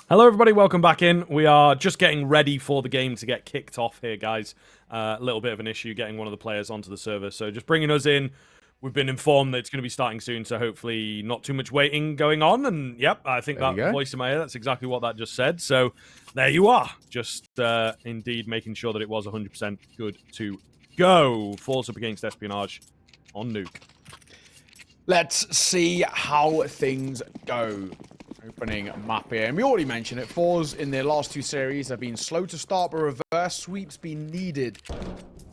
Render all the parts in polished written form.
Hello everybody, welcome back in. We are just getting ready for the game to get kicked off here, guys. A little bit of an issue getting one of the players onto the server, so just bringing us in. We've been informed that it's going to be starting soon, so hopefully not too much waiting going on. And yep, I think that voice in my ear, that's exactly what that just said. So there you are. Just indeed making sure that it was 100% good to go. Falls up against Espionage on Nuke. Let's see how things go. Opening map here. And we already mentioned it. forZe in their last two series have been slow to start, but reverse sweeps been needed.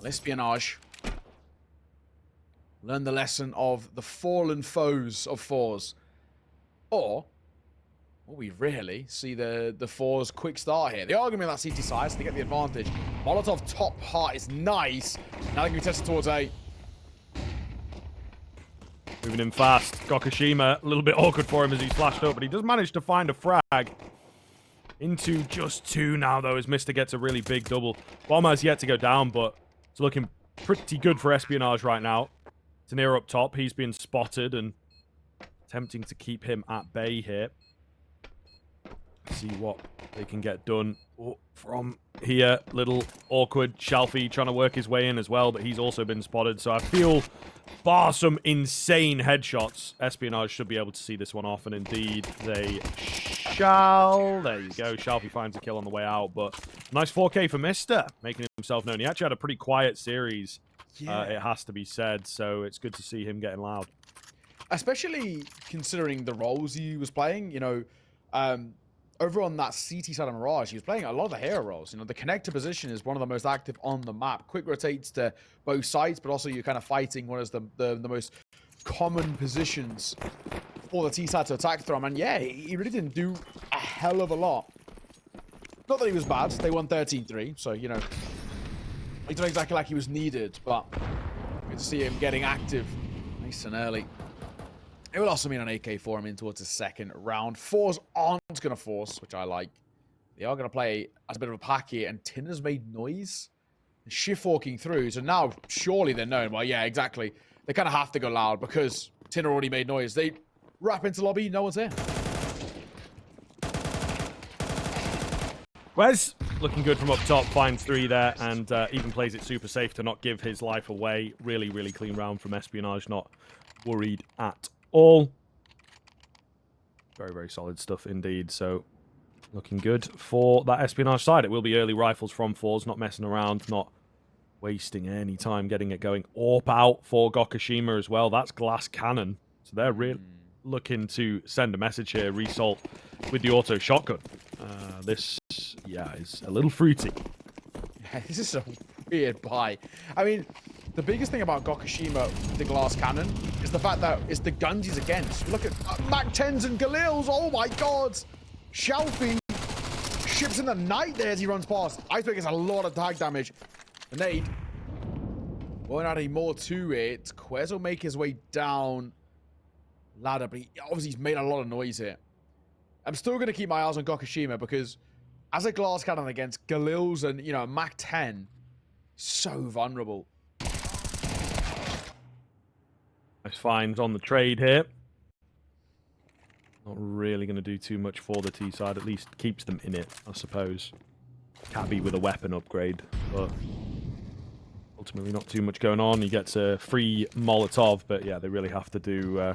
Espionage. Learn the lesson of the fallen foes of forZe. Or will we really see the forZe quick start here? They are going to be on that CT side, so they get the advantage. Molotov top part is nice. Now they can be tested towards A. Moving in fast. Gokushima, a little bit awkward for him as he's flashed up, but he does manage to find a frag. Into just two now, though, as Mr. gets a really big double. Bomber has yet to go down, but it's looking pretty good for Espionage right now. Tanir up top. He's been spotted and attempting to keep him at bay here. See what they can get done from here. Little awkward Shalfie trying to work his way in as well, but he's also been spotted. So I feel, bar some insane headshots, Espionage should be able to see this one off, and indeed they shall. There you go. Shalfie finds a kill on the way out, but nice 4K for Mr. making himself known. He actually had a pretty quiet series, it has to be said, so it's good to see him getting loud. Especially considering the roles he was playing, you know, over on that CT side of Mirage, he was playing a lot of the hero roles. You know, the connector position is one of the most active on the map. Quick rotates to both sides, but also you're kind of fighting one of the most common positions for the T side to attack from. And yeah, he really didn't do a hell of a lot. Not that he was bad. They won 13-3, so, you know, it's not exactly like he was needed, but good to see him getting active nice and early. It will also mean an AK for him in towards the second round. forZe aren't going to force, which I like. They are going to play as a bit of a pack here, and Tinner's made noise. Shift walking through, so now surely they're known. Well, yeah, exactly. They kind of have to go loud because Tinner already made noise. They wrap into lobby, no one's here. Kwezz, looking good from up top, finds three there, and even plays it super safe to not give his life away. Really, really clean round from Espionage, not worried at all. Very, very solid stuff indeed. So, looking good for that Espionage side. It will be early rifles from forZe, not messing around, not wasting any time getting it going. AWP out for Gokushima as well. That's glass cannon. So they're really looking to send a message here. Result with the auto shotgun. This, yeah, is a little fruity. Yeah, this is a weird buy. I mean, the biggest thing about Gokushima with the glass cannon is the fact that it's the guns he's against. Look at Mac 10s and Galils. Oh my god. Shalfie ships in the night there as he runs past. Iceberg gets a lot of tag damage. The nade won't add any more to it. Kwezz will make his way down ladder, but obviously he's made a lot of noise here. I'm still going to keep my eyes on Gokushima because as a glass cannon against Galils and, you know, Mac 10, so vulnerable. Nice finds on the trade here. Not really going to do too much for the T side. At least keeps them in it, I suppose. Cabby with a weapon upgrade, but ultimately not too much going on. He gets a free Molotov, but yeah, they really have to do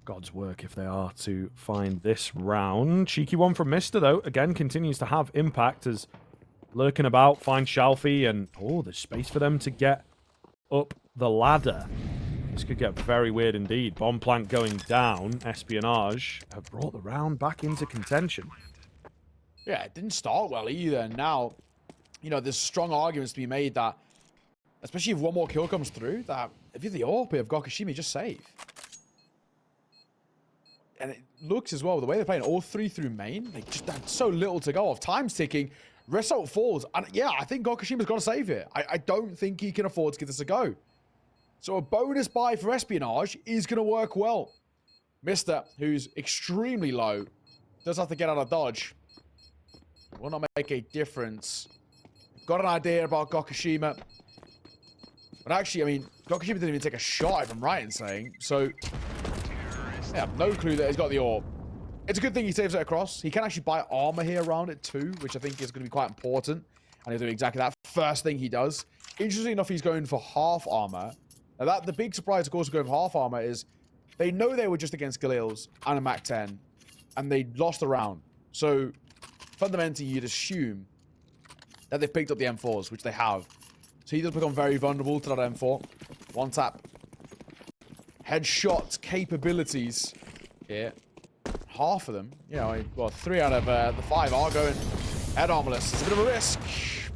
God's work if they are to find this round. Cheeky one from Mr. though. Again, continues to have impact as lurking about, finds Shalfie, and oh, there's space for them to get up the ladder. This could get very weird indeed. Bomb plant going down. Espionage have brought the round back into contention. Yeah, it didn't start well either. Now, you know, there's strong arguments to be made that, especially if one more kill comes through, that if you're the AWP of Gokushima, just save. And it looks as well, the way they're playing all three through main, they just had so little to go off. Time's ticking. Result falls. And yeah, I think Gokushima's got to save it. I don't think he can afford to give this a go. So a bonus buy for Espionage is going to work well. Mr., who's extremely low, does have to get out of dodge. Will not make a difference. Got an idea about Gokushima. But actually, I mean, Gokushima didn't even take a shot, if I'm right in saying. So, yeah, no clue that he's got the AWP. It's a good thing he saves it across. He can actually buy armor here around it too, which I think is going to be quite important. And he'll do exactly that. First thing he does. Interestingly enough, he's going for half armor. Now, the big surprise, of course, of going for half armor is they know they were just against Galil's and a Mac 10, and they lost a round. So, fundamentally, you'd assume that they've picked up the M4s, which they have. So he does become very vulnerable to that M4. One tap. Headshot capabilities here. Half of them, you know, well, 3 out of the 5 are going head armorless. It's a bit of a risk,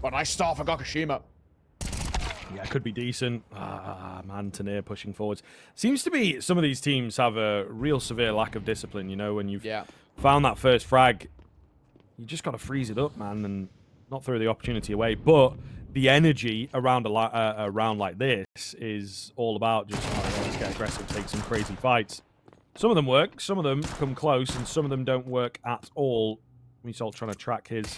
but nice start for Gokushima. Yeah, could be decent. Man, Tanir pushing forwards. Seems to be some of these teams have a real severe lack of discipline, you know, when you've found that first frag, you just got to freeze it up, man, and not throw the opportunity away. But the energy around a round like this is all about just, let's get aggressive, take some crazy fights. Some of them work, some of them come close, and some of them don't work at all. Misalt trying to track his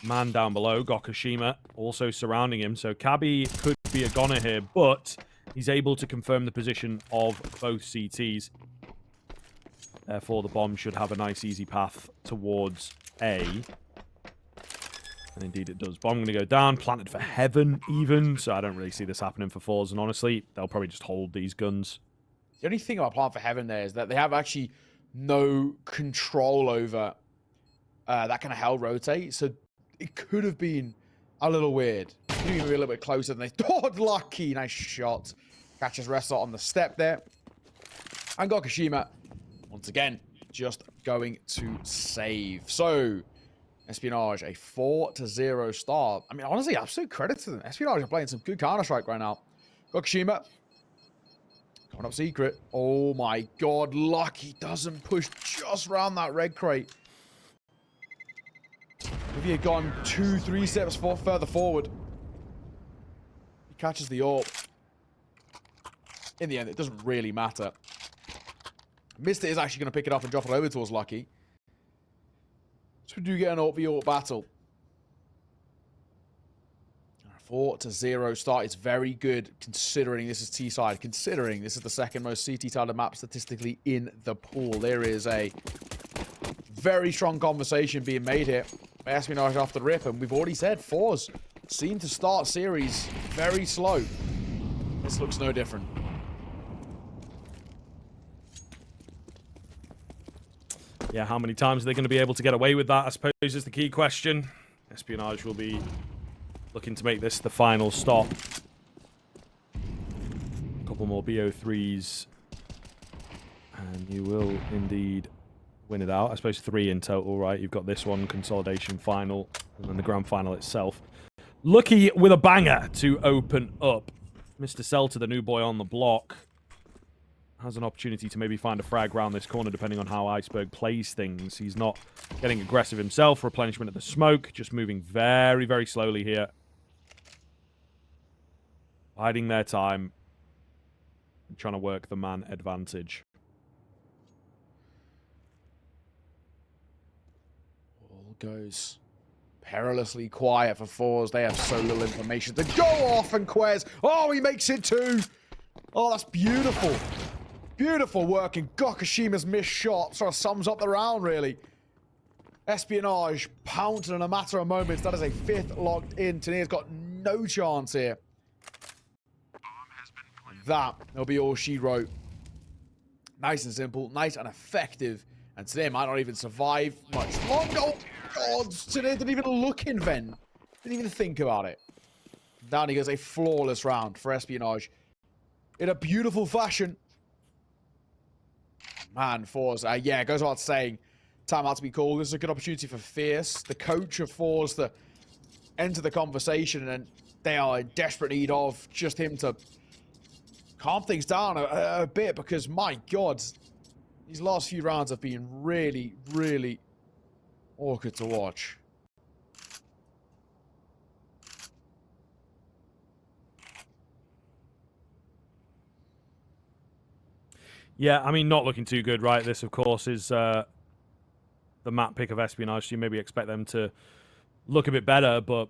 man down below. Gokushima also surrounding him. So Kabi could be a goner here, but he's able to confirm the position of both CTs. Therefore, the bomb should have a nice, easy path towards A. And indeed it does. Bomb going to go down, planted for heaven even. So I don't really see this happening for forZe, and honestly, they'll probably just hold these guns. The only thing about Plant for Heaven there is that they have actually no control over that kind of hell rotate. So it could have been a little weird. Could have been a little bit closer than they thought. Lucky. Nice shot. Catches Ressart on the step there. And Gokushima, once again, just going to save. So, Espionage, a 4-0 start. I mean, honestly, absolute credit to them. Espionage are playing some good Counter-Strike right now. Gokushima. Coming up secret. Oh my god, Lucky doesn't push just round that red crate. If he had gone 2-3 steps further forward, he catches the AWP. In the end, it doesn't really matter. Mister is actually going to pick it up and drop it over towards Lucky. So we do get an AWP v AWP battle. 4-0 start. It's very good considering this is T-side. Considering this is the second most CT-sided map statistically in the pool. There is a very strong conversation being made here. Espionage off the rip, and we've already said forZe seem to start series very slow. This looks no different. Yeah, how many times are they going to be able to get away with that, I suppose, is the key question. Espionage will be looking to make this the final stop. A couple more BO3s. And you will indeed win it out. I suppose 3 in total, right? You've got this one, consolidation final, and then the grand final itself. Lucky with a banger to open up. Mr. Celta, the new boy on the block, has an opportunity to maybe find a frag round this corner, depending on how Iceberg plays things. He's not getting aggressive himself. Replenishment of the smoke, just moving very, very slowly here. Hiding their time. And trying to work the man advantage. All goes perilously quiet for forZe. They have so little information to go off, and Kwezz, oh, he makes it too. Oh, that's beautiful. Beautiful work, and Gokushima's missed shot sort of sums up the round, really. Espionage pounced in a matter of moments. That is a 5th locked in. Tanir's got no chance here. That'll be all she wrote. Nice and simple, nice and effective. And Tanir might not even survive much longer. Oh, God, Tanir didn't even look in Ven. Didn't even think about it. Down he goes, a flawless round for Espionage. In a beautiful fashion. Man, forZe, yeah, it goes without saying, timeout to be called. This is a good opportunity for Fierce, the coach of forZe, to enter the conversation, and they are in desperate need of just him to calm things down a bit, because, my God, these last few rounds have been really, really awkward to watch. Yeah, I mean, not looking too good, right? This, of course, is the map pick of Espionage, so you maybe expect them to look a bit better, but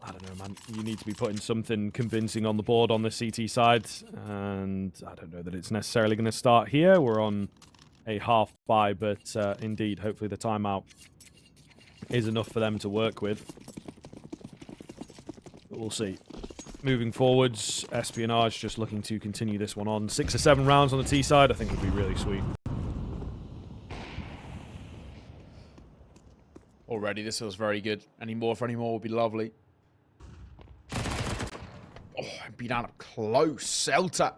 I don't know, man. You need to be putting something convincing on the board on the CT side, and I don't know that it's necessarily going to start here. We're on a half buy, but indeed, hopefully the timeout is enough for them to work with. But we'll see. Moving forwards, Espionage just looking to continue this one on. 6 or 7 rounds on the T side, I think would be really sweet. Already, this feels very good. Any more would be lovely. Oh, beat down up close. Celta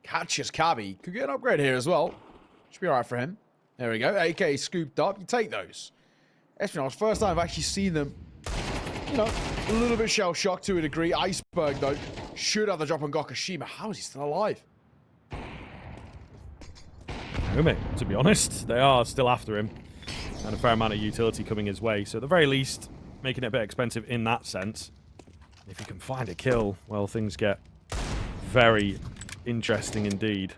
catches Cabby. Could get an upgrade here as well. Should be alright for him. There we go. AK scooped up. You take those. Espionage, first time I've actually seen them, you know, a little bit shell-shocked to a degree. Iceberg, though, should have the drop on Gokashima. How is he still alive? To be honest, they are still after him. And a fair amount of utility coming his way. So at the very least, making it a bit expensive in that sense. If you can find a kill, well, things get very interesting indeed.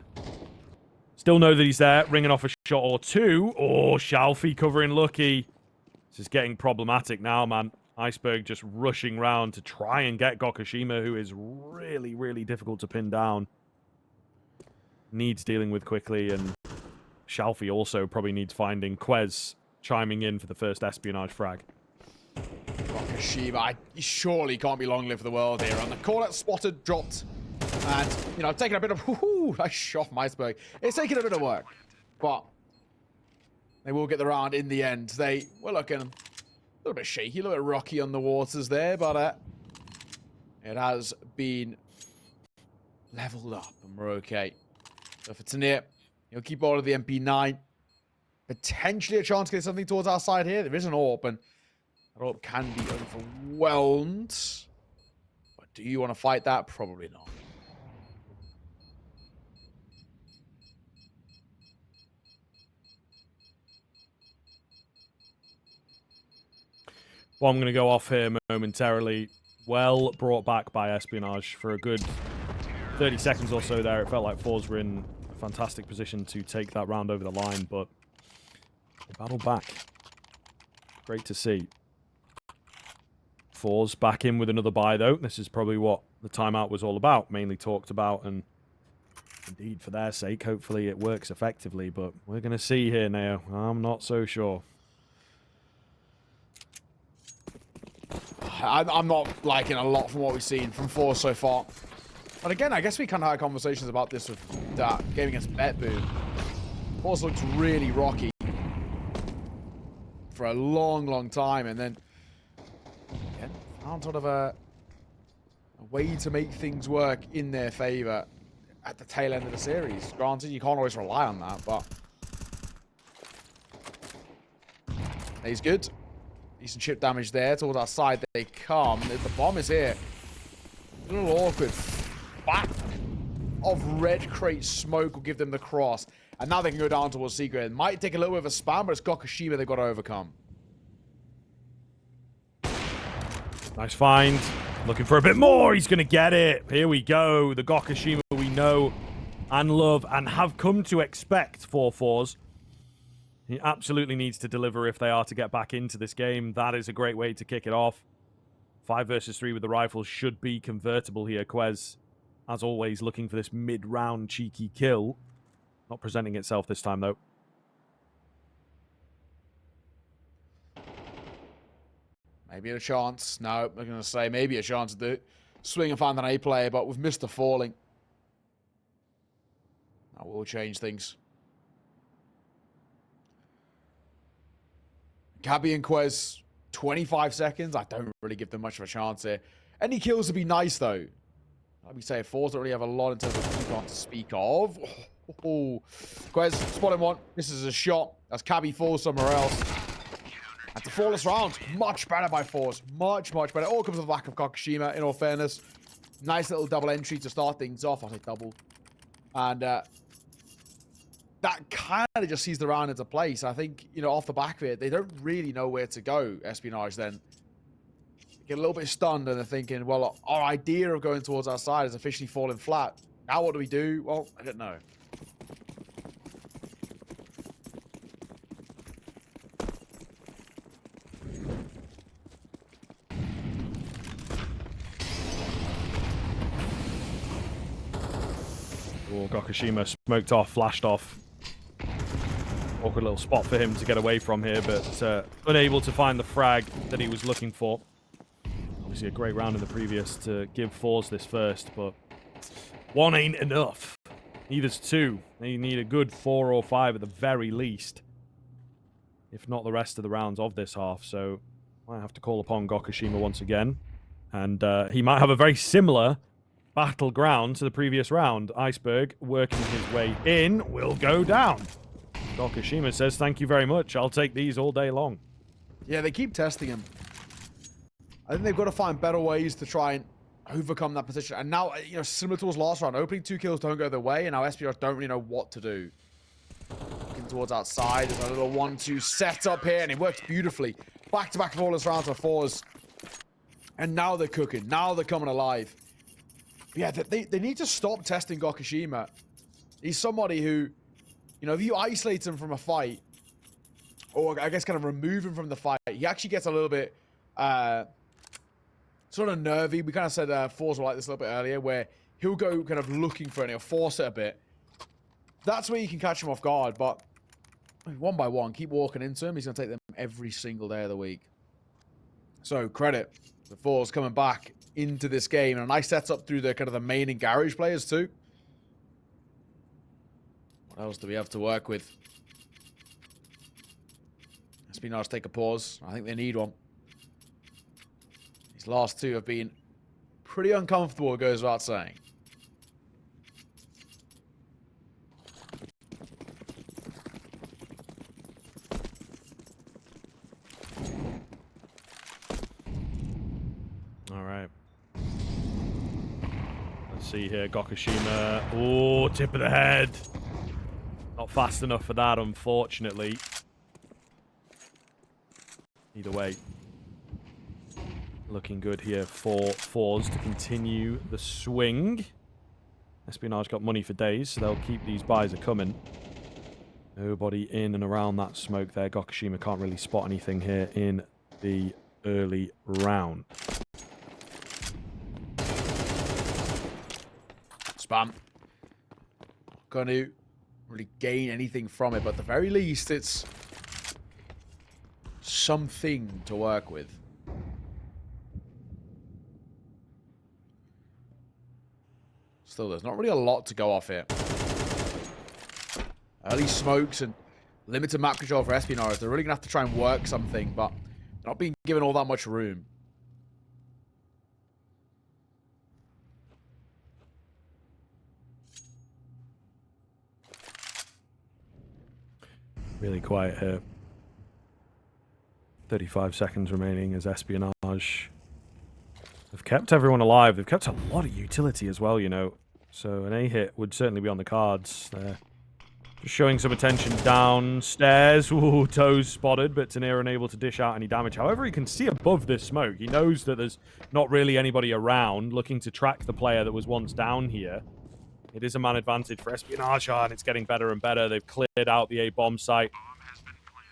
Still know that he's there, ringing off a shot or two. Oh, Shalfie covering Lucky. This is getting problematic now, man. Iceberg just rushing round to try and get Gokashima, who is really, really difficult to pin down. Needs dealing with quickly, and Shalfie also probably needs finding. Kwezz chiming in for the first Espionage frag. Gokashima, he surely can't be long-lived for the world here. And the cornet spotted, dropped. And, you know, taking a bit of... nice shot from Iceberg. It's taking a bit of work. But they will get the round in the end. They were looking a little bit shaky, a little bit rocky on the waters there. But it has been leveled up. And we're okay. So for Tanir, he'll keep hold of the MP9. Potentially a chance to get something towards our side here. There is an AWP, and that AWP can be overwhelmed. But do you want to fight that? Probably not. Well, I'm going to go off here momentarily. Well brought back by Espionage for a good 30 seconds or so there. It felt like forZe were in a fantastic position to take that round over the line, but they battled back. Great to see. forZe back in with another buy, though. This is probably what the timeout was all about, mainly talked about, and indeed, for their sake, hopefully it works effectively, but we're going to see here now. I'm not so sure. I'm not liking a lot from what we've seen from forZe so far. But again, I guess we kind of had conversations about this with that game against BetBoo. forZe looked really rocky for a long, long time, and then again, found sort of a way to make things work in their favor at the tail end of the series. Granted, you can't always rely on that, but he's good. Decent chip damage there towards our side. They come. The bomb is here. A little awkward. Back of red crate smoke will give them the cross. And now they can go down towards Secret. It might take a little bit of a spam, but it's Gokashima they've got to overcome. Nice find. Looking for a bit more. He's going to get it. Here we go. The Gokashima we know and love and have come to expect for forZe. He absolutely needs to deliver if they are to get back into this game. That is a great way to kick it off. 5 versus 3 with the rifles should be convertible here. Kwezz, as always, looking for this mid-round cheeky kill. Not presenting itself this time, though. Maybe a chance. No, I'm going to say maybe a chance to swing and find an A player, but with Mr. Falling, that will change things. Cabby and Kwezz, 25 seconds. I don't really give them much of a chance here. Any kills would be nice, though. Like we say, forZe don't really have a lot in terms of people to speak of. Oh. Kwezz, spotting one. This is a shot. As Cabby falls somewhere else. That's a flawless round. Much better by forZe. Much, much better. All comes off the back of Gokashima, in all fairness. Nice little double entry to start things off. I'll say double. And that kind of just sees the round into place. I think, you know, off the back of it, they don't really know where to go, Espionage, then. They get a little bit stunned and they're thinking, well, our idea of going towards our side is officially falling flat. Now what do we do? Well, I don't know. Oh, Gokashima smoked off, flashed off. Awkward little spot for him to get away from here, but unable to find the frag that he was looking for. Obviously a great round in the previous to give forZe this first, but one ain't enough. Neither's two. They need a good 4 or 5 at the very least, if not the rest of the rounds of this half. So I have to call upon Gokushima once again, and he might have a very similar battleground to the previous round. Iceberg working his way in will go down. Gokushima says, thank you very much. I'll take these all day long. Yeah, they keep testing him. I think they've got to find better ways to try and overcome that position. And now, you know, similar to us last round, opening 2 kills don't go their way, and now Espionage don't really know what to do. Looking towards outside, there's a little 1-2 set up here, and it works beautifully. Back-to-back flawless rounds for forZe. And now they're cooking. Now they're coming alive. But yeah, they need to stop testing Gokushima. He's somebody who, you know, if you isolate him from a fight, or I guess kind of remove him from the fight, he actually gets a little bit sort of nervy. We kind of said forZe were like this a little bit earlier, where he'll go kind of looking for it and he'll force it a bit. That's where you can catch him off guard, but one by one, keep walking into him. He's going to take them every single day of the week. So credit the forZe coming back into this game, and a nice setup through the kind of the main and garage players too. What else do we have to work with? Espionage take a pause. I think they need one. These last two have been pretty uncomfortable, it goes without saying. All right. Let's see here, Gokushima. Oh, tip of the head. Not fast enough for that, unfortunately. Either way, looking good here for forZe to continue the swing. Espionage got money for days, so they'll keep these buys coming. Nobody in and around that smoke there. Gokushima can't really spot anything here in the early round. Spam. Going to really gain anything from it, but at the very least, it's something to work with. Still, there's not really a lot to go off here. Early smokes and limited map control for Espionage. They're really going to have to try and work something, but they're not being given all that much room. Really quiet here. 35 seconds remaining as Espionage have kept everyone alive. They've kept a lot of utility as well, you know. So an A-hit would certainly be on the cards there. Just showing some attention downstairs. Ooh, toes spotted, but Tanir unable to dish out any damage. However, he can see above this smoke. He knows that there's not really anybody around looking to track the player that was once down here. It is a man advantage for Espionage, and it's getting better and better. They've cleared out the A-bomb site.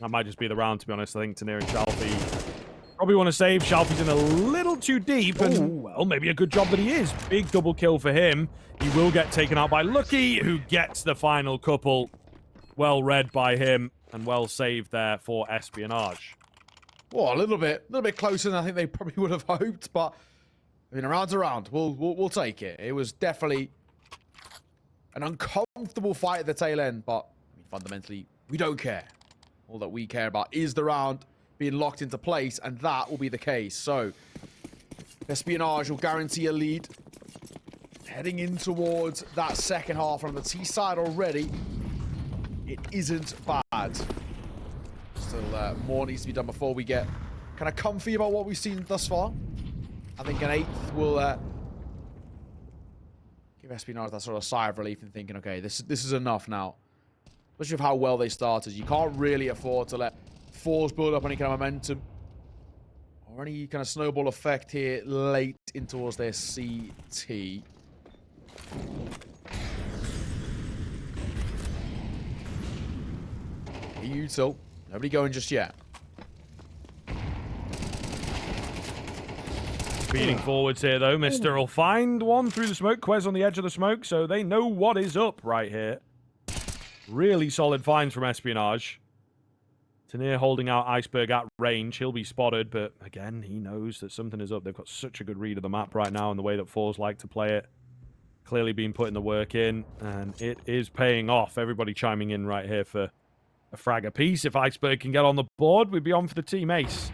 That might just be the round, to be honest. I think Tanir and Shalfie probably want to save. Shalfie's in a little too deep, and, well, maybe a good job that he is. Big double kill for him. He will get taken out by Lucky, who gets the final couple. Well read by him, and well saved there for Espionage. Well, a little bit closer than I think they probably would have hoped, but I mean, a round's a round. We'll take it. It was definitely an uncomfortable fight at the tail end, but I mean, fundamentally, we don't care. All that we care about is the round being locked into place, and that will be the case. So, Espionage will guarantee a lead. Heading in towards that second half on the T side already. It isn't bad. Still, more needs to be done before we get kind of comfy about what we've seen thus far. I think an 8th will give Espionage that sort of sigh of relief and thinking, okay, this is enough now. Especially with how well they started. You can't really afford to let forZe build up any kind of momentum or any kind of snowball effect here late in towards their CT. Util. Nobody going just yet. Speeding forwards here, though. Mister will find one through the smoke. Kwezz on the edge of the smoke, so they know what is up right here. Really solid finds from Espionage. Tanier holding out Iceberg at range. He'll be spotted, but again, he knows that something is up. They've got such a good read of the map right now and the way that forZe like to play it. Clearly been putting the work in, and it is paying off. Everybody chiming in right here for a frag apiece. If Iceberg can get on the board, we'd be on for the team ace.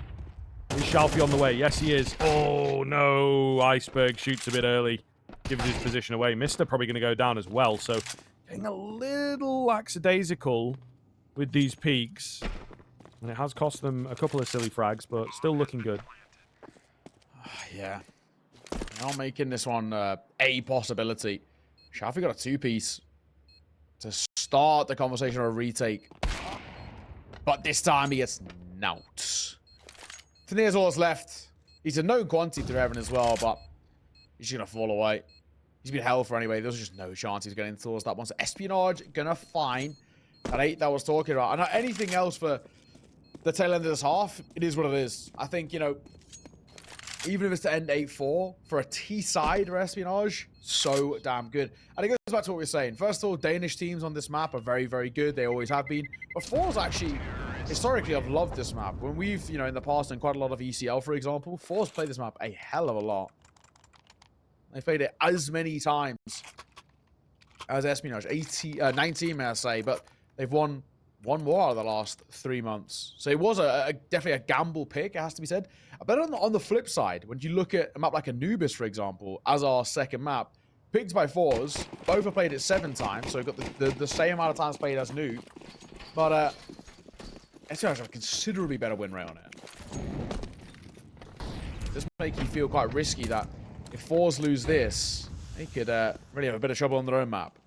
Is Shalfie on the way? Yes, he is. Oh, no. Iceberg shoots a bit early. Gives his position away. Mister probably going to go down as well, so getting a little lackadaisical with these peaks. And it has cost them a couple of silly frags, but still looking good. Yeah. Not making this one a possibility. Shalfie got a two-piece to start the conversation or a retake. But this time he gets knout. Tanier's all that's left. He's a known quantity to Evan as well, but he's going to fall away. He's been held for anyway. There's just no chance he's getting towards that one. So Espionage going to find that 8 that I was talking about. And anything else for the tail end of this half, it is what it is. I think, you know, even if it's to end 8-4 for a T side or Espionage, so damn good. And it goes back to what we were saying. First of all, Danish teams on this map are very, very good. They always have been. But forZe actually, historically, I've loved this map. When we've, you know, in the past done quite a lot of ECL, for example, forZe played this map a hell of a lot. They've played it as many times as Espionage. 19, may I say. But they've won one more out of the last 3 months. So it was definitely a gamble pick, it has to be said. But on the flip side, when you look at a map like Anubis, for example, as our second map, picked by forZe, both have played it 7 times, so we've got the same amount of times played as Nuke. But Espionage have a considerably better win rate on it. This make you feel quite risky that if forZe lose this, they could really have a bit of trouble on their own map.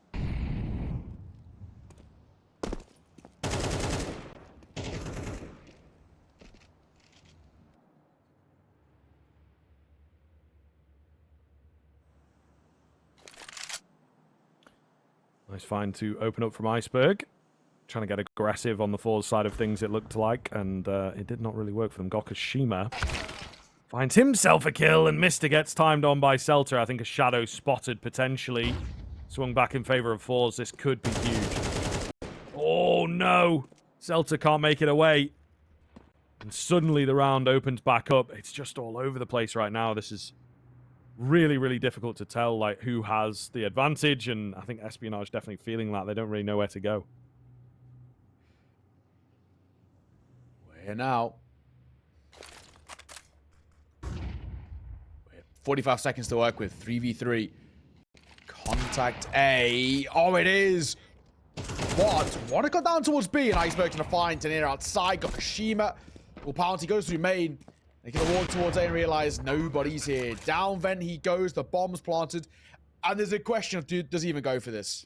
Nice find to open up from Iceberg. Trying to get aggressive on the forZe side of things, it looked like, and it did not really work for them. Gokushima finds himself a kill, and Mister gets timed on by Celta. I think a shadow spotted, potentially. Swung back in favor of forZe. This could be huge. Oh, no! Celta can't make it away. And suddenly the round opens back up. It's just all over the place right now. This is really, really difficult to tell, like, who has the advantage, and I think Espionage definitely feeling that. They don't really know where to go. Where now? 45 seconds to work with. 3v3. Contact A. Oh, it is. What? Want to go down towards B, and Iceberg going to find Tanier outside. Gokushima. Well, Pounty goes through main. They're going to walk towards A and realize nobody's here. Down vent he goes. The bomb's planted. And there's a question of, dude, does he even go for this?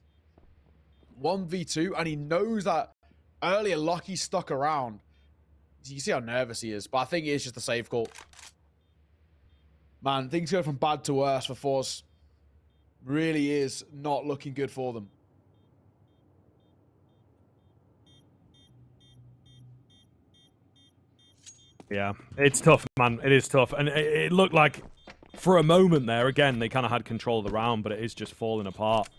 1v2, and he knows that earlier Lucky stuck around. You see how nervous he is, but I think it's just a safe call. Man, things go from bad to worse for forZe. Really is not looking good for them. Yeah, it's tough, man. It is tough. And it looked like, for a moment there, again, they kind of had control of the round, but it is just falling apart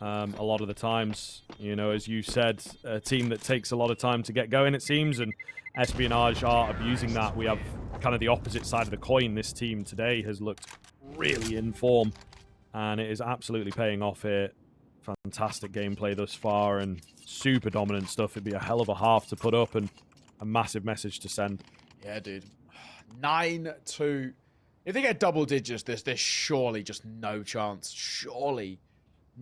a lot of the times. You know, as you said, a team that takes a lot of time to get going, it seems, and Espionage are abusing that. We have kind of the opposite side of the coin. This team today has looked really in form, and it is absolutely paying off here. Fantastic gameplay thus far, and super dominant stuff. It'd be a hell of a half to put up, and a massive message to send. Yeah, dude. 9-2. If they get double digits, there's surely just no chance. Surely.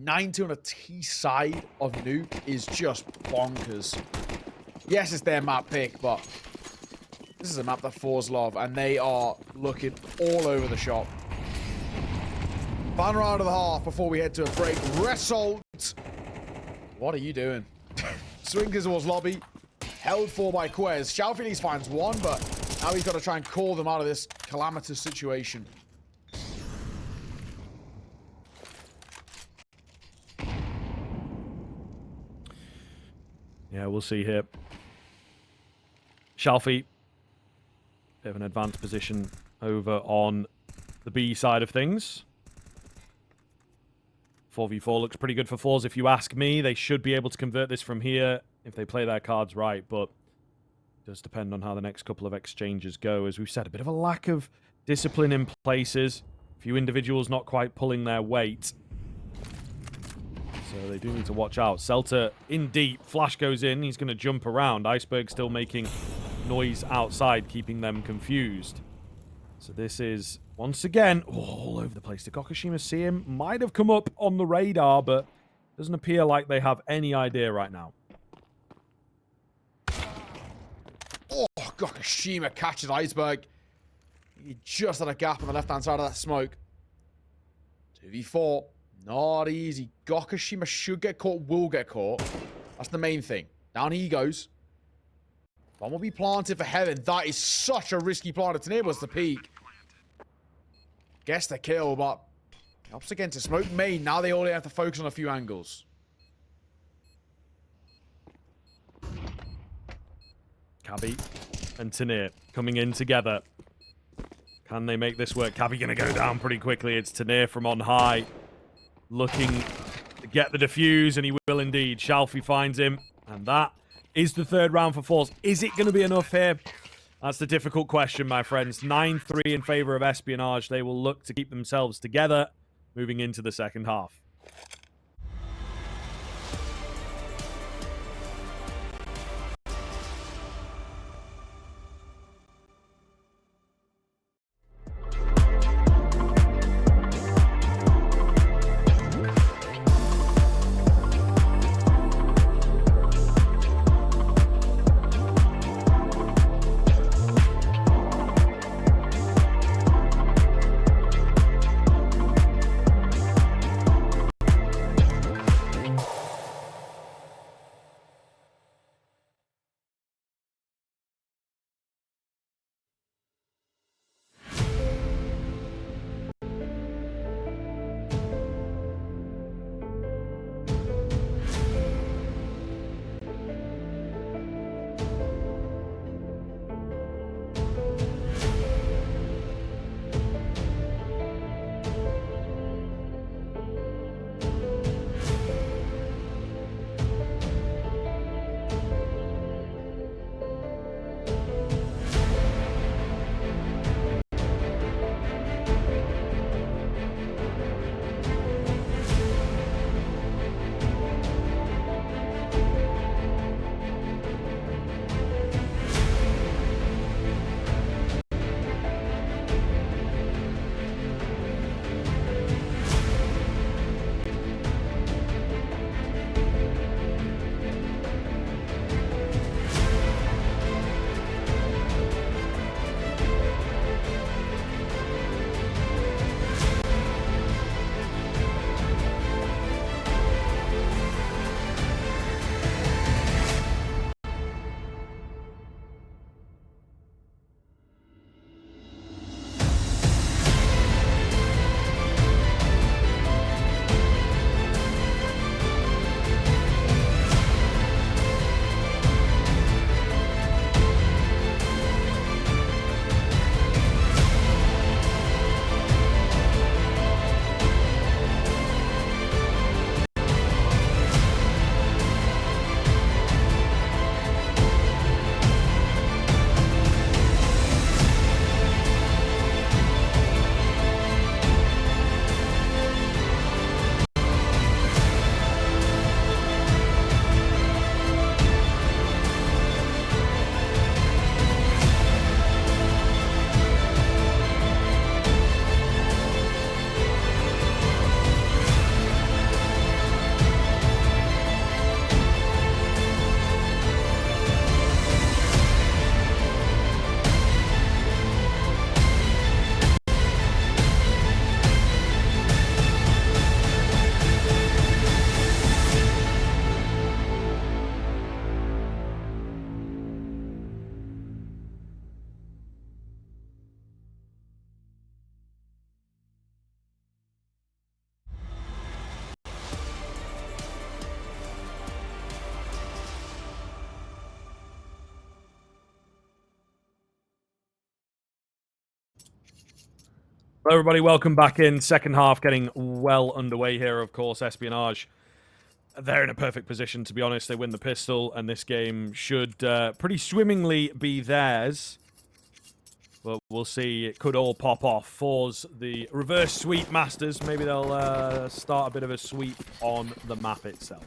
9-2 on a T side of Nuke is just bonkers. Yes, it's their map pick, but this is a map that forZe love, and they are looking all over the shop. Final round of the half before we head to a break. Result! What are you doing? Swing towards lobby. Held for by Kwezz. Shalfie finds one, but now he's got to try and call them out of this calamitous situation. Yeah, we'll see here. Shalfie, bit of an advanced position over on the B side of things. 4v4 looks pretty good for forZe. If you ask me, they should be able to convert this from here if they play their cards right, but it does depend on how the next couple of exchanges go. As we've said, a bit of a lack of discipline in places. A few individuals not quite pulling their weight. So they do need to watch out. Celta in deep. Flash goes in. He's going to jump around. Iceberg still making noise outside, keeping them confused. So this is, once again, all over the place. Did Gokushima see him? Might have come up on the radar, but doesn't appear like they have any idea right now. Oh, Gokushima catches iceberg. He just had a gap on the left-hand side of that smoke. 2v4. Not easy. Gokushima should get caught, will get caught. That's the main thing. Down he goes. Bomb will be planted for heaven. That is such a risky plant. It's enables the peak. Gets the kill, but helps again to smoke main. Now they only have to focus on a few angles. Cabby and Tanir coming in together. Can they make this work? Cabby going to go down pretty quickly. It's Tanir from on high. Looking to get the defuse, and he will indeed. Shalfie finds him, and that is the third round for forZe. Is it going to be enough here? That's the difficult question, my friends. 9-3 in favor of Espionage. They will look to keep themselves together moving into the second half. Hello, everybody. Welcome back in. Second half getting well underway here, of course. Espionage, they're in a perfect position, to be honest. They win the pistol, and this game should pretty swimmingly be theirs. But we'll see. It could all pop off. forZe, the reverse sweep masters. Maybe they'll start a bit of a sweep on the map itself.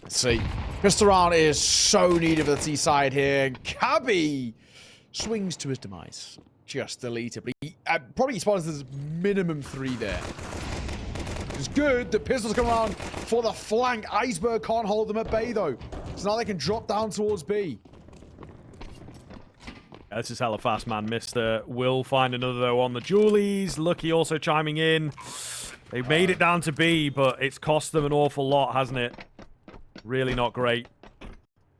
Let's see. Pistol round is so needed for the T side here. And Cabby swings to his demise. Just deleted. But he probably spotted his minimum 3 there. It's good. The pistols come around for the flank. Iceberg can't hold them at bay, though. So now they can drop down towards B. Yeah, this is hella fast, man. Mister will find another, though, on the Julies. Lucky also chiming in. They've made it down to B, but it's cost them an awful lot, hasn't it? Really not great.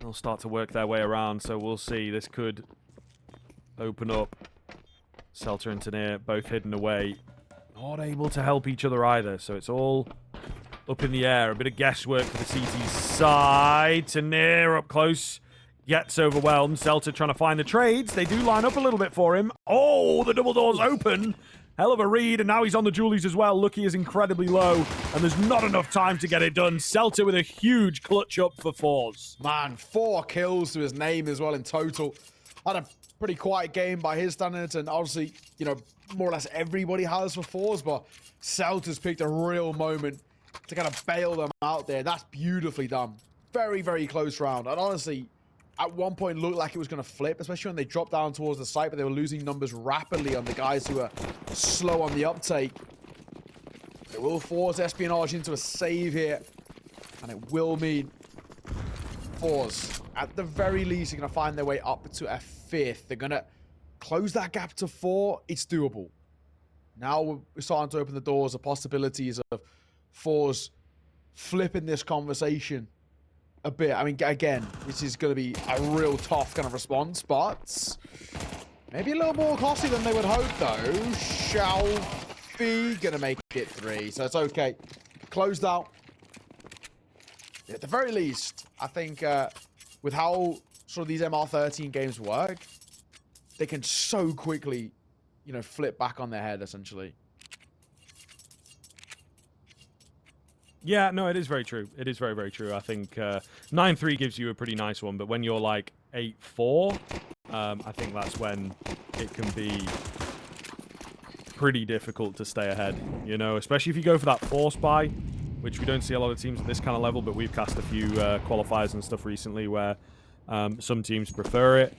They'll start to work their way around, so we'll see. This could open up. Celta and Tanir both hidden away. Not able to help each other either, so it's all up in the air. A bit of guesswork for the CT side. Tanir up close. Gets overwhelmed. Celta trying to find the trades. They do line up a little bit for him. Oh, the double door's open. Hell of a read, and now he's on the Julies as well. Lucky is incredibly low, and there's not enough time to get it done. Celta with a huge clutch up for forZe. Man, 4 kills to his name as well in total. Had a pretty quiet game by his standards, and obviously, you know, more or less everybody has for forZe, but Celta's picked a real moment to kind of bail them out there. That's beautifully done. Very, very close round. And honestly, at one point looked like it was going to flip, especially when they dropped down towards the site, but they were losing numbers rapidly on the guys who were slow on the uptake. It will force Espionage into a save here, and it will mean forZe, at the very least, are going to find their way up to a 5th. They're going to close that gap to 4. It's doable. Now we're starting to open the doors of possibilities of forZe flipping this conversation a bit. I mean, again, this is going to be a real tough kind of response, but maybe a little more costly than they would hope, though. Shelby going to make it 3, so it's okay. Closed out. At the very least, I think with how sort of these MR13 games work, they can so quickly, you know, flip back on their head, essentially. Yeah, no, it is very true. It is very, very true. I think 9-3 gives you a pretty nice one, but when you're like 8-4, I think that's when it can be pretty difficult to stay ahead, you know, especially if you go for that force buy, which we don't see a lot of teams at this kind of level, but we've cast a few qualifiers and stuff recently where some teams prefer it.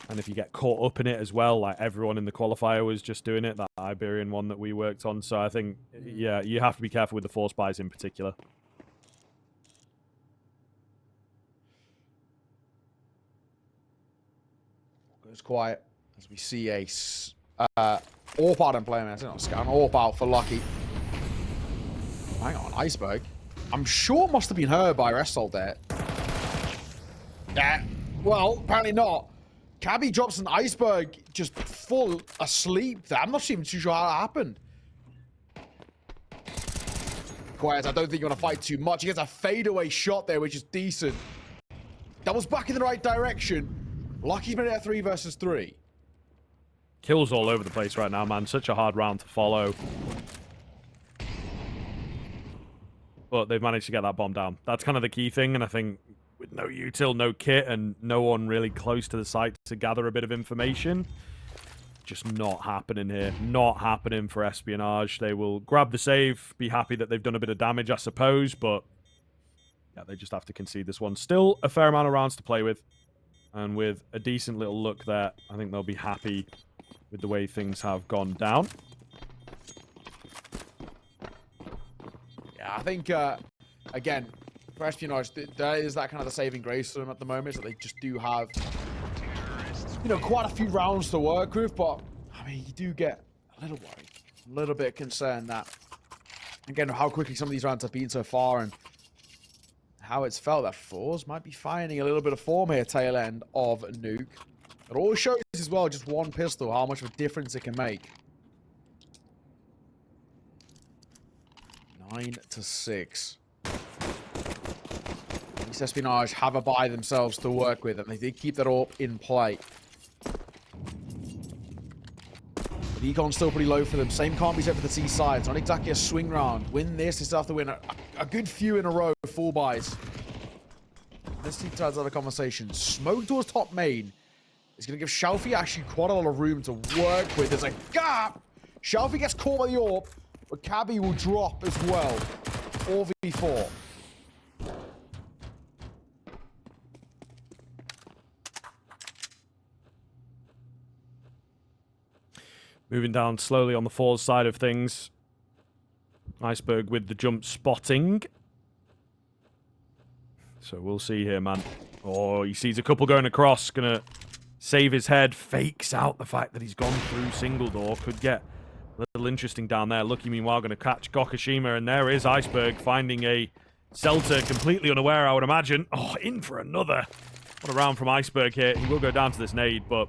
And if you get caught up in it as well, like everyone in the qualifier was just doing it, that Iberian one that we worked on. So I think, yeah, you have to be careful with the force buys in particular. Goes quiet as we see a AWP out in play, man. It's not a scan. AWP out for Lucky. Hang on, iceberg. I'm sure it must have been heard by Result there. Yeah, well, apparently not. Cabby drops an iceberg just full asleep there. I'm not even too sure how it happened. Kwezz, I don't think you want to fight too much. He gets a fadeaway shot there, which is decent. That was back in the right direction. Lucky's made it a 3 versus 3. Kills all over the place right now, man. Such a hard round to follow. But they've managed to get that bomb down. That's kind of the key thing, and I think with no util, no kit, and no one really close to the site to gather a bit of information, just not happening here. Not happening for Espionage. They will grab the save, be happy that they've done a bit of damage, I suppose, but yeah, they just have to concede this one. Still a fair amount of rounds to play with, and with a decent little look there, I think they'll be happy with the way things have gone down. Yeah, I think, again, for Espionage, there is that kind of the saving grace for them at the moment, so they just do have, you know, quite a few rounds to work with, but, I mean, you do get a little worried, a little bit concerned that, again, how quickly some of these rounds have been so far, and how it's felt that forZe might be finding a little bit of form here, tail end of Nuke. It always shows as well, just one pistol, how much of a difference it can make. 9-6. These Espionage have a buy themselves to work with, and they did keep that AWP in play. Decon's still pretty low for them. Same can't be said for the T side. It's not exactly a swing round. Win this, they still have to win a good few in a row. Full buys. This T side's out of conversation. Smoke towards top main. It's going to give Xiaofi actually quite a lot of room to work with. There's a gap. Xiaofi gets caught by the AWP, but Cabby will drop as well. 4v4. Moving down slowly on the forZe side of things. Iceberg with the jump spotting. So we'll see here, man. Oh, he sees a couple going across. Gonna save his head. Fakes out the fact that he's gone through single door. Could get a little interesting down there. Lucky, meanwhile, going to catch Gokushima. And there is Iceberg finding a Celta completely unaware, I would imagine. Oh, in for another. What a round from Iceberg here. He will go down to this nade, but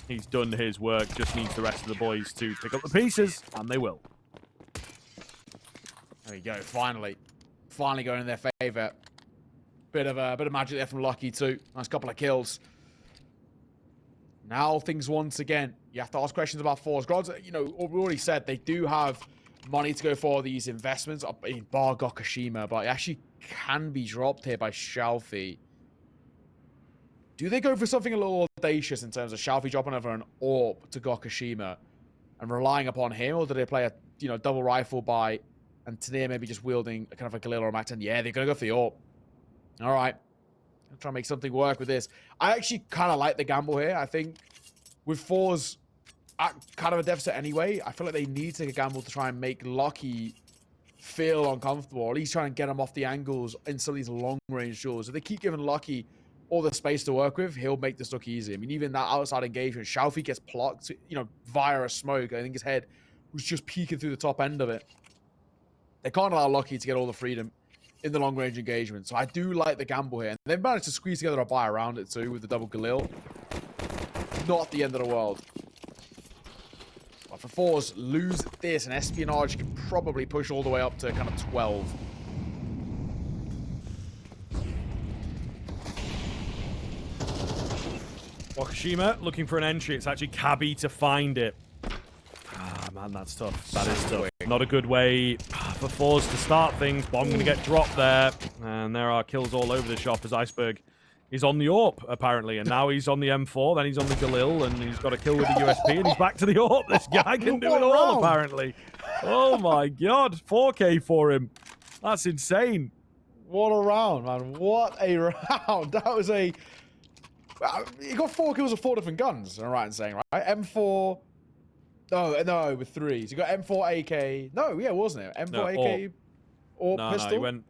he's done his work. Just needs the rest of the boys to pick up the pieces, and they will. There we go. Finally going in their favor. Bit of magic there from Lucky too. Nice couple of kills. Now things once again. You have to ask questions about forZe. Gods, you know, we already said they do have money to go for these investments. In bar Gokushima, but it actually can be dropped here by Xiaofi. Do they go for something a little audacious in terms of Xiaofi dropping over an AWP to Gokushima and relying upon him, or do they play a double rifle buy and Tanir maybe just wielding a kind of a Galil or a Mac-10? Yeah, they're gonna go for the AWP. All right, I'll try and make something work with this. I actually kind of like the gamble here. I think with forZe at kind of a deficit anyway, I feel like they need to take a gamble to try and make Lucky feel uncomfortable, or at least try and get him off the angles in some of these long-range duels. If they keep giving Lucky all the space to work with, he'll make this look easy. I mean, even that outside engagement, Xiaofi gets plucked, via a smoke. I think his head was just peeking through the top end of it. They can't allow Lucky to get all the freedom in the long-range engagement. So I do like the gamble here. And they've managed to squeeze together a buy around it too with the double Galil. Not the end of the world. But for forZe, lose this, and Espionage can probably push all the way up to kind of 12. Gokushima looking for an entry. It's actually Cabby to find it. Ah, man, that's tough. That is tough. Not a good way for forZe to start things. Bomb going to get dropped there. And there are kills all over the shop as Iceberg is on the AWP, apparently. And now he's on the M4, then he's on the Galil, and he's got a kill with the USP, and he's back to the AWP. This guy can do it all, apparently. Oh, my God. 4K for him. That's insane. What a round, man. What a round. That was a... He got 4 kills with 4 different guns, am I right in saying, right? M4... No, with 3. So you got M4 AK. No, yeah, wasn't it? M4 AK or pistol? No, he went...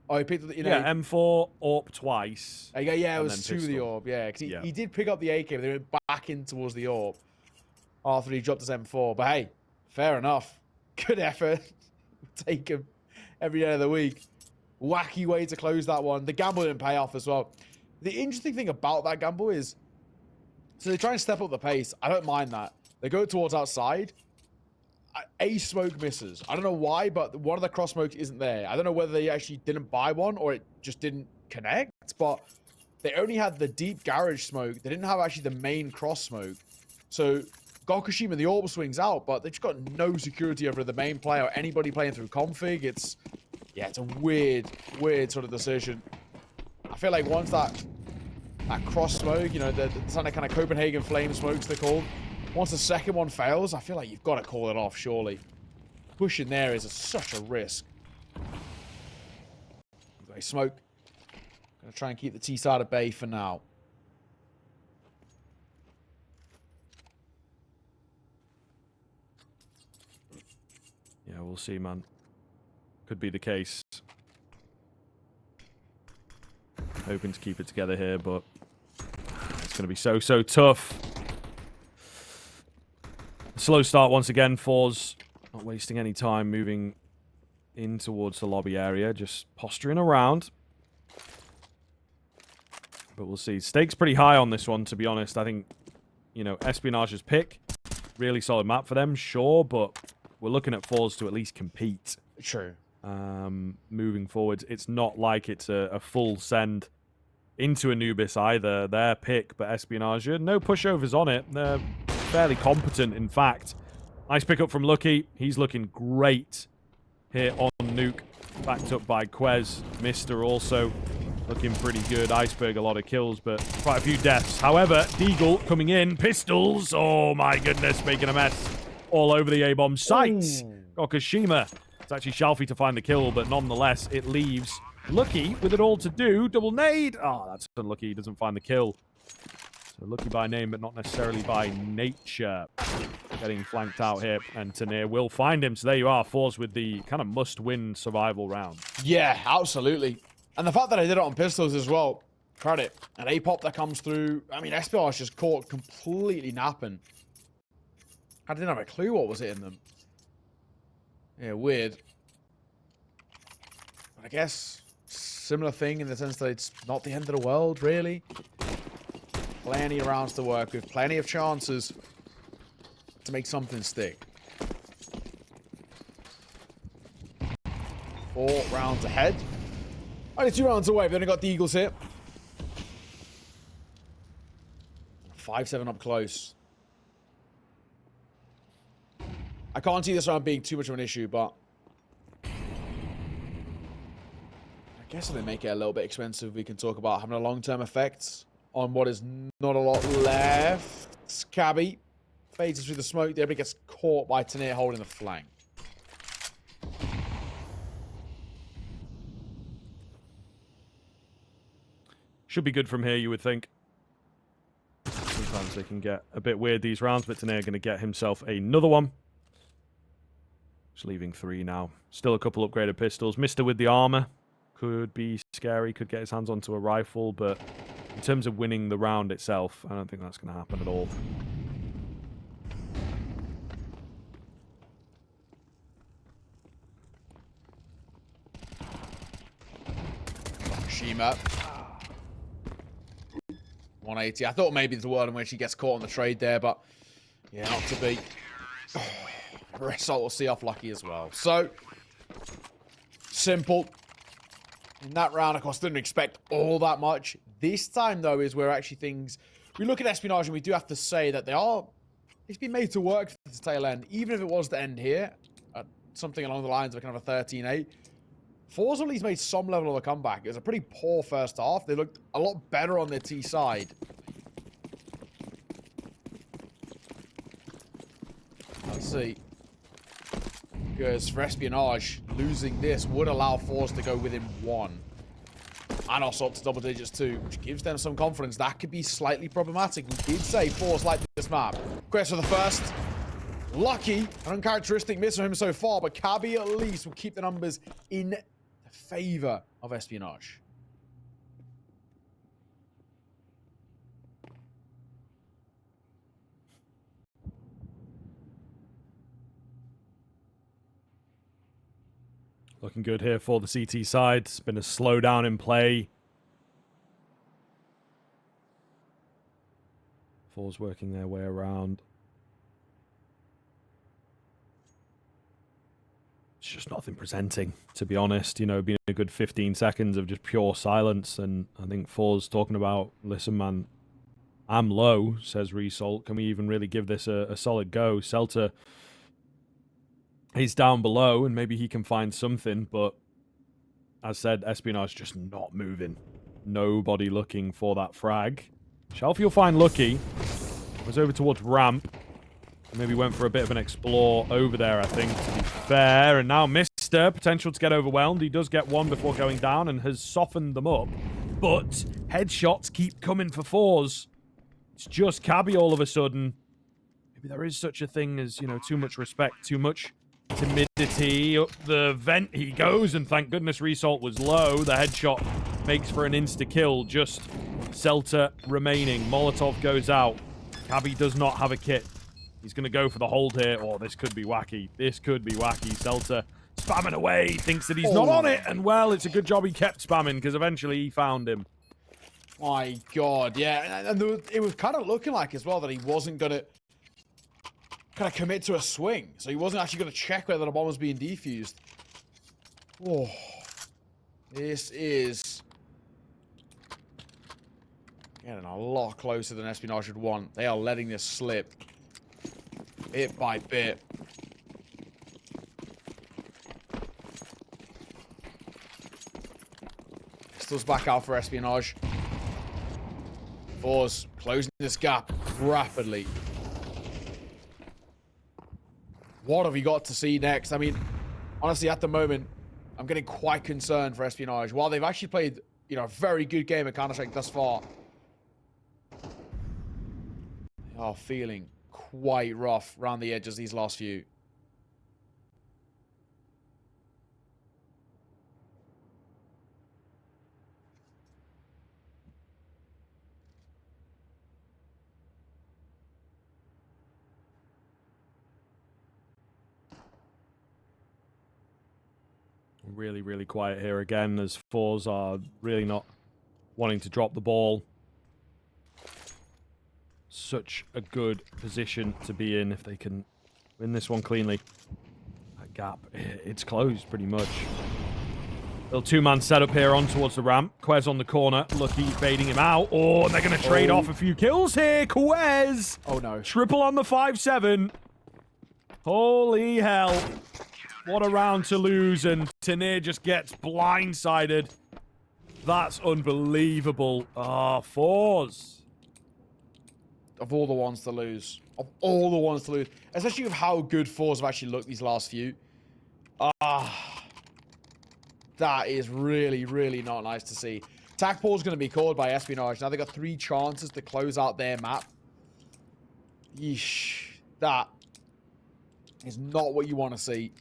Oh, he picked up the... Yeah, M4 AWP twice. Yeah, it was 2 of the AWP, yeah. Because he did pick up the AK, but they went back in towards the AWP after he dropped his M4. But hey, fair enough. Good effort. Take him every day of the week. Wacky way to close that one. The gamble didn't pay off as well. The interesting thing about that gamble is... So they try and step up the pace. I don't mind that. They go towards outside. A smoke misses. I don't know why, but one of the cross smokes isn't there. I don't know whether they actually didn't buy one or it just didn't connect, but they only had the deep garage smoke. They didn't have actually the main cross smoke. So Gokushima, the AWP swings out, but they've just got no security over the main player or anybody playing through config. It's a weird sort of decision. I feel like once that cross smoke, the kind of Copenhagen flame smokes they're called, once the second one fails, I feel like you've got to call it off, surely. Pushing there is such a risk. Okay, smoke. Gonna try and keep the T side at bay for now. Yeah, we'll see, man. Could be the case. Hoping to keep it together here, but it's going to be so tough. Slow start once again. forZe not wasting any time moving in towards the lobby area, just posturing around. But we'll see. Stakes pretty high on this one, to be honest. I think, Espionage's pick. Really solid map for them, sure, but we're looking at forZe to at least compete. True. Moving forward, it's not like it's a full send into Anubis either. Their pick, but Espionage, no pushovers on it. They're fairly competent, in fact. Nice pickup from Lucky. He's looking great here on Nuke. Backed up by Kwezz. Mister also looking pretty good. Iceberg, a lot of kills, but quite a few deaths. However, Deagle coming in. Pistols. Oh, my goodness. Making a mess all over the A-bomb sites. Gokushima. It's actually Shalfie to find the kill, but nonetheless, it leaves Lucky with it all to do. Double nade. Oh, that's unlucky. He doesn't find the kill. So Lucky by name, but not necessarily by nature. Getting flanked out here, and Tanir will find him. So there you are, forZe with the kind of must-win survival round. Yeah, absolutely. And the fact that I did it on pistols as well, credit. An A-pop that comes through. I mean, Espionage just caught completely napping. I didn't have a clue what was hitting them. Yeah, weird. But I guess similar thing in the sense that it's not the end of the world, really. Plenty of rounds to work with, plenty of chances to make something stick. 4 rounds ahead. Only 2 rounds away. We've only got the Eagles here. 5-7 up close. I can't see this round being too much of an issue, but I guess if they make it a little bit expensive, we can talk about having a long-term effect on what is not a lot left. Cabby fades through the smoke there, but gets caught by Tanir holding the flank. Should be good from here, you would think. Sometimes they can get a bit weird, these rounds, but Tanir going to get himself another one. Just leaving 3 now. Still a couple upgraded pistols. Mister with the armor could be scary, could get his hands onto a rifle, but in terms of winning the round itself, I don't think that's going to happen at all. Shima. 180. I thought maybe there's a world in which he gets caught on the trade there, but yeah, not to be. Result will see off Lucky as well. So, simple. In that round, of course, didn't expect all that much. This time, though, is where actually things... We look at Espionage, and we do have to say that it's been made to work for the tail end. Even if it was to end here, at something along the lines of kind of a 13-8, forZe at least made some level of a comeback. It was a pretty poor first half. They looked a lot better on their T side. Let's see. Because for Espionage, losing this would allow forZe to go within 1. And also up to double digits too, which gives them some confidence. That could be slightly problematic. We did say forZe like this map. Kwezz for the first. Lucky, an uncharacteristic miss from him so far, but Cabby at least will keep the numbers in favor of Espionage. Looking good here for the CT side. It's been a slowdown in play. forZe working their way around. It's just nothing presenting, to be honest. You know, being a good 15 seconds of just pure silence. And I think forZe talking about, listen, man, I'm low, says Result. Can we even really give this a solid go? Celta, he's down below, and maybe he can find something. But as said, Espionage just not moving. Nobody looking for that frag. Shelfie will find Lucky. Was over towards ramp. Maybe went for a bit of an explore over there, I think, to be fair. And now Mister, potential to get overwhelmed. He does get one before going down and has softened them up. But headshots keep coming for forZe. It's just Cabby all of a sudden. Maybe there is such a thing as, you know, too much respect, too much timidity. Up the vent he goes, and thank goodness Result was low. The headshot makes for an insta-kill. Just Celta remaining. Molotov goes out. Cabby does not have a kit. He's going to go for the hold here. Oh, this could be wacky. This could be wacky. Celta spamming away. Thinks that he's not on it. And, well, it's a good job he kept spamming, because eventually he found him. My God, yeah. And it was kind of looking like as well that he wasn't going to kind of commit to a swing. So he wasn't actually going to check whether the bomb was being defused. Oh, this is getting a lot closer than Espionage would want. They are letting this slip. bit by bit. Pistols back out for Espionage. forZe closing this gap rapidly. What have we got to see next? I mean, honestly, at the moment, I'm getting quite concerned for Espionage. While they've actually played, you know, a very good game of Counter-Strike thus far, they are feeling quite rough around the edges these last few. Really, really quiet here again as forZe are really not wanting to drop the ball. Such a good position to be in if they can win this one cleanly. That gap, it's closed pretty much. Little two-man setup here on towards the ramp. Kwezz on the corner. Lucky baiting him out. Oh, and they're going to trade off a few kills here. Kwezz! Oh, no. Triple on the 5-7. Holy hell. What a round to lose, and Tanir just gets blindsided. That's unbelievable. Ah, forZe. Of all the ones to lose. Of all the ones to lose. Especially with how good forZe have actually looked these last few. That is really, really not nice to see. Attack ball is going to be called by Espionage. Now they've got 3 chances to close out their map. Yeesh. That is not what you want to see.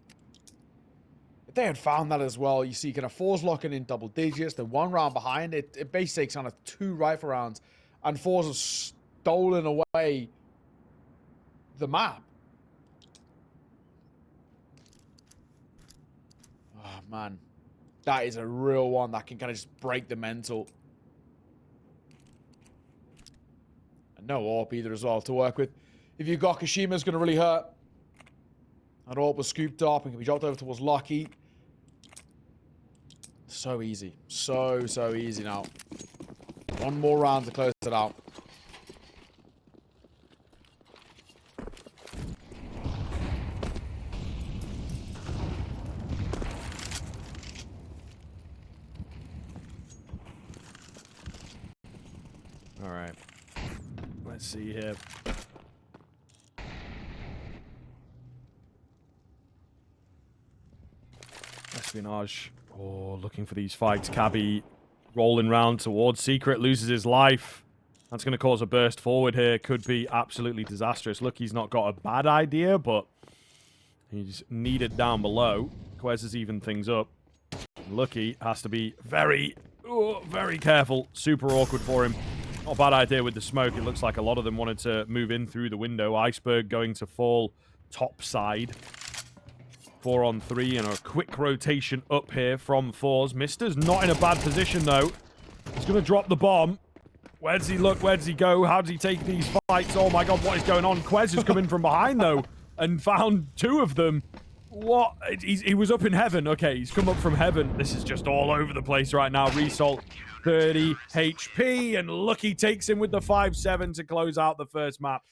If they had found that as well, you see kind of forZe locking in double digits. The 1 round behind it. It basically takes kind of 2 rifle rounds. And forZe have stolen away the map. Oh, man. That is a real one that can kind of just break the mental. And no AWP either as well to work with. If you've got Kashima's going to really hurt. That AWP was scooped up and can be dropped over towards Lucky. So easy. So easy now. 1 more round to close it out. All right. Let's see here. Espionage. Oh, looking for these fights. Cabby rolling round towards Secret. Loses his life. That's going to cause a burst forward here. Could be absolutely disastrous. Lucky's not got a bad idea, but he's needed down below. Kwezz has evened things up. Lucky has to be very careful. Super awkward for him. Not a bad idea with the smoke. It looks like a lot of them wanted to move in through the window. Iceberg going to fall top side. 4 on 3 and a quick rotation up here from forZe. Mister's not in a bad position, though. He's going to drop the bomb. Where does he look? Where does he go? How does he take these fights? Oh, my God, what is going on? Kwezz has come in from behind, though, and found 2 of them. What? He was up in heaven. Okay, he's come up from heaven. This is just all over the place right now. Result 30 HP, and Lucky takes him with the 5-7 to close out the first map.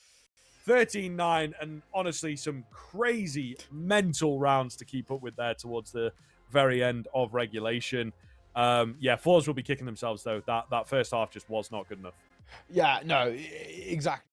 13-9, and honestly, some crazy mental rounds to keep up with there towards the very end of regulation. Yeah, forZe will be kicking themselves, though. That first half just was not good enough. Yeah, no, exactly.